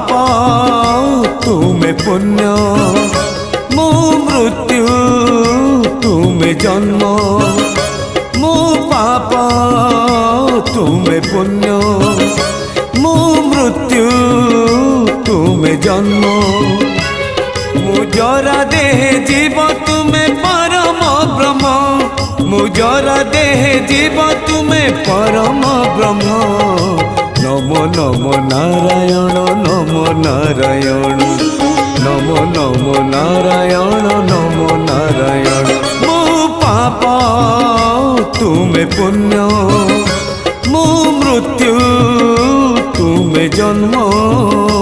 पाप तुमे पुण्य मु मृत्यु तुमे जन्म मु पाप तुमे पुण्य मु मृत्यु तुमे जन्म मु जरा देह जीव तुमे परम ब्रह्म मु जरा देह जीव तुमे परम ब्रह्म नमो नमो नारायण नमो नारायण नमो नमो नारायण नमो नारायण मु पाप तुमे पुण्य मु मृत्यु तुमे जन्म।